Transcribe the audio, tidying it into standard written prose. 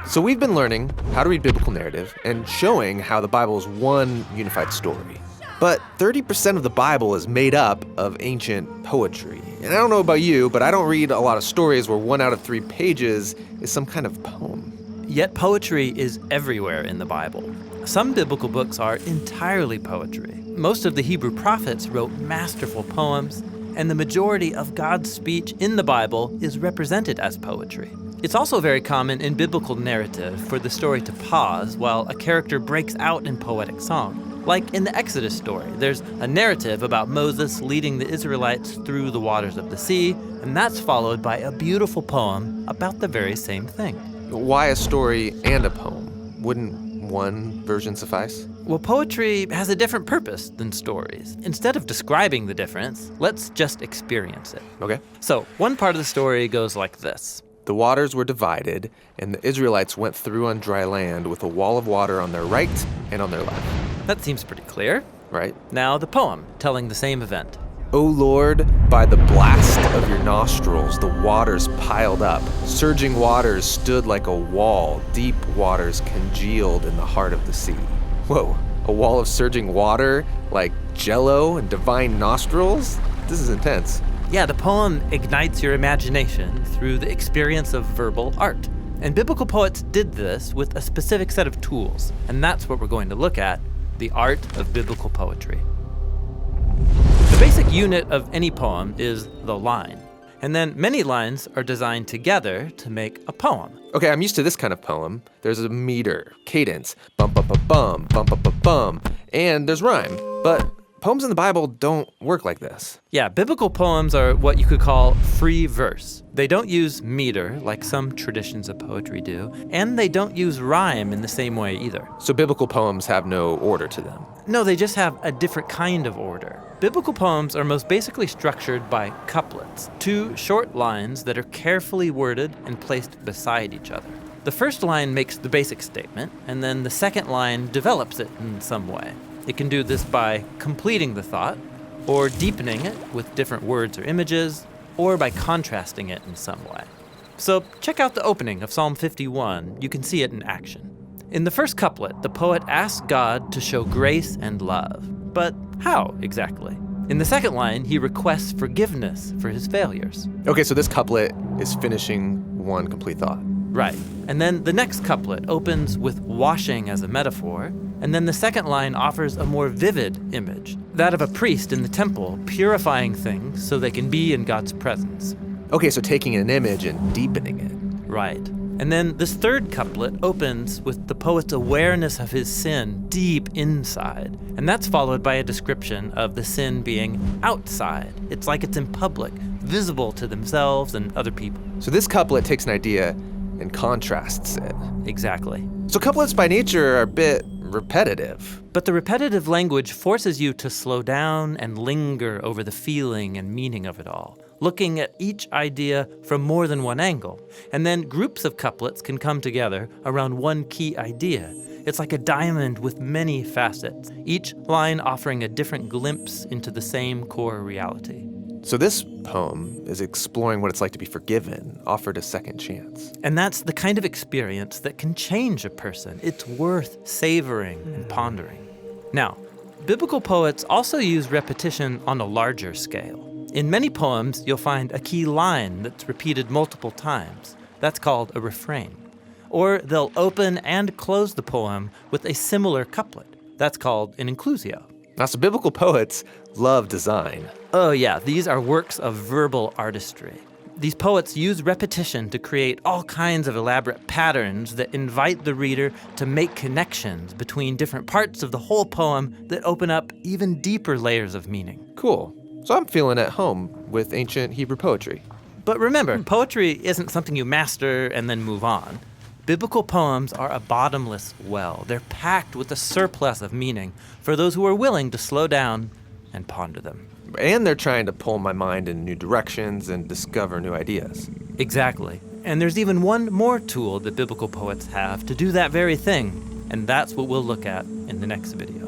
So we've been learning how to read biblical narrative and showing how the Bible is one unified story. But 30% of the Bible is made up of ancient poetry. And I don't know about you, but I don't read a lot of stories where 1 out of 3 pages is some kind of poem. Yet poetry is everywhere in the Bible. Some biblical books are entirely poetry. Most of the Hebrew prophets wrote masterful poems, and the majority of God's speech in the Bible is represented as poetry. It's also very common in biblical narrative for the story to pause while a character breaks out in poetic song. Like in the Exodus story, there's a narrative about Moses leading the Israelites through the waters of the sea, and that's followed by a beautiful poem about the very same thing. Why a story and a poem? Wouldn't one version suffice? Well, poetry has a different purpose than stories. Instead of describing the difference, let's just experience it. Okay. So, one part of the story goes like this. The waters were divided, and the Israelites went through on dry land with a wall of water on their right and on their left. That seems pretty clear. Right? Now the poem, telling the same event. O Lord, by the blast of your nostrils, the waters piled up. Surging waters stood like a wall. Deep waters congealed in the heart of the sea. Whoa, a wall of surging water, like jello and divine nostrils? This is intense. Yeah, the poem ignites your imagination through the experience of verbal art. And biblical poets did this with a specific set of tools. And that's what we're going to look at, the art of biblical poetry. The basic unit of any poem is the line. And then many lines are designed together to make a poem. Okay, I'm used to this kind of poem. There's a meter, cadence, bum bum bum bum, bum bum bum bum, and there's rhyme. But poems in the Bible don't work like this. Yeah, biblical poems are what you could call free verse. They don't use meter like some traditions of poetry do, and they don't use rhyme in the same way either. So biblical poems have no order to them. No, they just have a different kind of order. Biblical poems are most basically structured by couplets, 2 short lines that are carefully worded and placed beside each other. The first line makes the basic statement, and then the second line develops it in some way. It can do this by completing the thought, or deepening it with different words or images, or by contrasting it in some way. So check out the opening of Psalm 51. You can see it in action. In the first couplet, the poet asks God to show grace and love. But how exactly? In the second line, he requests forgiveness for his failures. Okay, so this couplet is finishing one complete thought. Right. And then the next couplet opens with washing as a metaphor, and then the second line offers a more vivid image, that of a priest in the temple purifying things so they can be in God's presence. Okay, so taking an image and deepening it. Right. And then this third couplet opens with the poet's awareness of his sin deep inside, and that's followed by a description of the sin being outside. It's like it's in public, visible to themselves and other people. So this couplet takes an idea and contrasts it. Exactly. So couplets by nature are a bit repetitive. But the repetitive language forces you to slow down and linger over the feeling and meaning of it all, looking at each idea from more than one angle. And then groups of couplets can come together around one key idea. It's like a diamond with many facets, each line offering a different glimpse into the same core reality. So this poem is exploring what it's like to be forgiven, offered a second chance. And that's the kind of experience that can change a person. It's worth savoring and pondering. Now, biblical poets also use repetition on a larger scale. In many poems, you'll find a key line that's repeated multiple times. That's called a refrain. Or they'll open and close the poem with a similar couplet. That's called an inclusio. Now, so biblical poets love design. Oh yeah, these are works of verbal artistry. These poets use repetition to create all kinds of elaborate patterns that invite the reader to make connections between different parts of the whole poem that open up even deeper layers of meaning. Cool. So I'm feeling at home with ancient Hebrew poetry. But remember, poetry isn't something you master and then move on. Biblical poems are a bottomless well. They're packed with a surplus of meaning for those who are willing to slow down and ponder them. And they're trying to pull my mind in new directions and discover new ideas. Exactly. And there's even one more tool that biblical poets have to do that very thing, and that's what we'll look at in the next video.